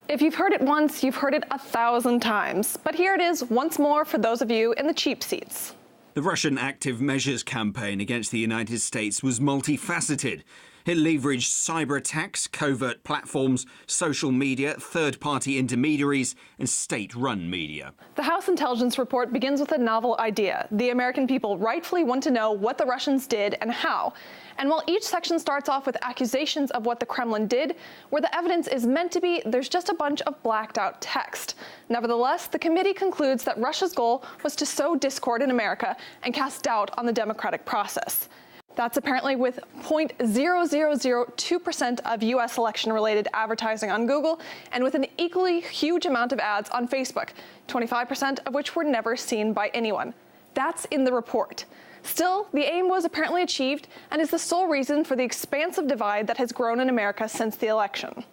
If you've heard it once, you've heard it 1,000 times. But here it is once more for those of you in the cheap seats. The Russian active measures campaign against the United States was multifaceted. It leveraged cyber attacks, covert platforms, social media, third-party intermediaries, and state-run media. The House Intelligence Report begins with a novel idea. The American people rightfully want to know what the Russians did and how. And while each section starts off with accusations of what the Kremlin did, where the evidence is meant to be, there's just a bunch of blacked-out text. Nevertheless, the committee concludes that Russia's goal was to sow discord in America and cast doubt on the democratic process. That's apparently with 0.0002% of U.S. election-related advertising on Google and with an equally huge amount of ads on Facebook, 25% of which were never seen by anyone. That's in the report. Still, the aim was apparently achieved and is the sole reason for the expansive divide that has grown in America since the election.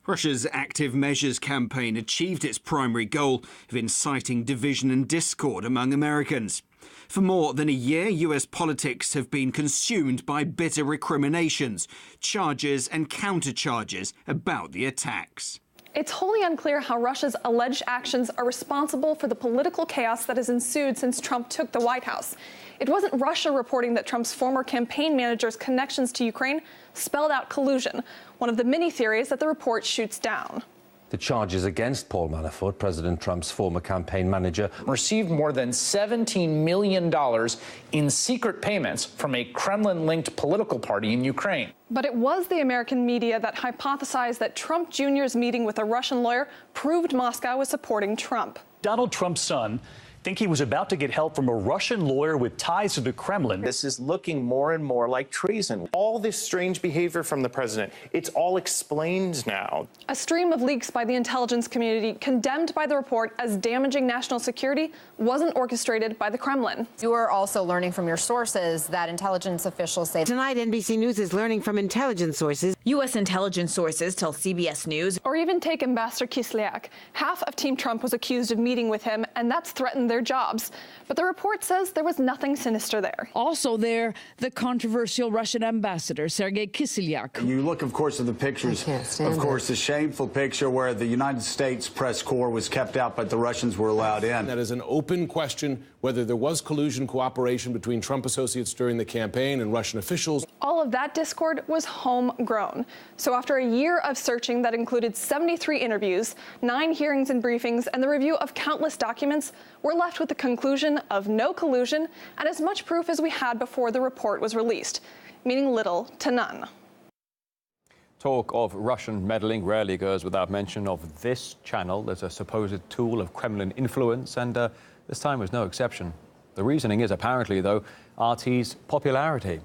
Russia's active measures campaign achieved its primary goal of inciting division and discord among Americans. For more than a year, US politics have been consumed by bitter recriminations, charges and countercharges about the attacks. It's wholly unclear how Russia's alleged actions are responsible for the political chaos that has ensued since Trump took the White House. It wasn't Russia reporting that Trump's former campaign manager's connections to Ukraine spelled out collusion, one of the many theories that the report shoots down. The charges against Paul Manafort, President Trump's former campaign manager, received more than $17 million in secret payments from a Kremlin-linked political party in Ukraine. But it was the American media that hypothesized that Trump Jr.'s meeting with a Russian lawyer proved Moscow was supporting Trump. Donald Trump's son think he was about to get help from a Russian lawyer with ties to the Kremlin. This is looking more and more like treason. All this strange behavior from the president, it's all explained now. A stream of leaks by the intelligence community condemned by the report as damaging national security wasn't orchestrated by the Kremlin. You are also learning from your sources that intelligence officials say. Tonight, NBC News is learning from intelligence sources. U.S. intelligence sources tell CBS News. Or even take Ambassador Kislyak. Half of Team Trump was accused of meeting with him, and that's threatened their jobs. But the report says there was nothing sinister there. Also there, the controversial Russian ambassador, Sergei Kislyak. You look, of course, at the pictures. Of course, the shameful picture where the United States press corps was kept out, but the Russians were allowed in. That is an open question whether there was collusion cooperation between Trump associates during the campaign and Russian officials. All of that discord was homegrown. So after a year of searching that included 73 interviews, 9 hearings and briefings, and the review of countless documents, we're left with the conclusion of no collusion and as much proof as we had before the report was released, meaning little to none. Talk of Russian meddling rarely goes without mention of this channel as a supposed tool of Kremlin influence, and this time was no exception. The reasoning is apparently, though, RT's popularity.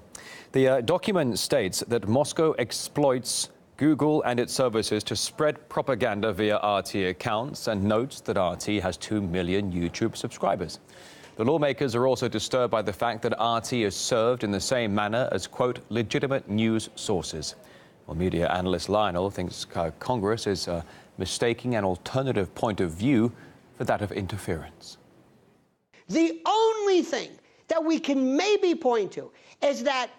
The document states that Moscow exploits Google and its services to spread propaganda via RT accounts and notes that RT has 2 million YouTube subscribers. The lawmakers are also disturbed by the fact that RT is served in the same manner as, quote, legitimate news sources. Well, media analyst Lionel thinks Congress is mistaking an alternative point of view for that of interference. The only thing that we can maybe point to is that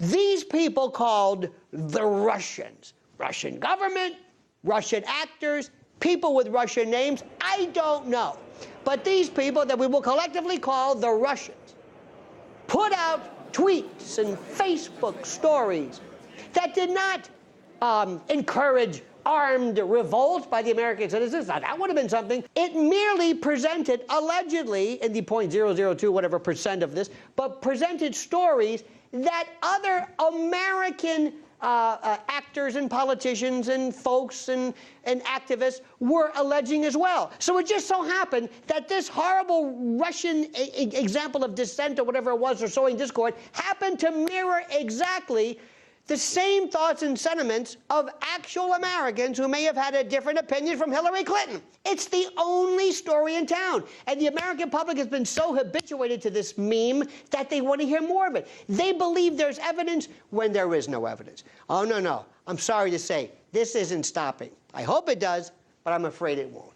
these people called the Russians, Russian government, Russian actors, people with Russian names, I don't know. But these people that we will collectively call the Russians put out tweets and Facebook stories that did not encourage armed revolt by the American citizens. Now, that would have been something. It merely presented, allegedly, in the 0.002 whatever percent of this, but presented stories that other American actors and politicians and folks and activists were alleging as well. So it just so happened that this horrible Russian example of dissent or whatever it was, or sowing discord, happened to mirror exactly the same thoughts and sentiments of actual Americans who may have had a different opinion from Hillary Clinton. It's the only story in town. And the American public has been so habituated to this meme that they want to hear more of it. They believe there's evidence when there is no evidence. Oh, no, no. I'm sorry to say, this isn't stopping. I hope it does, but I'm afraid it won't.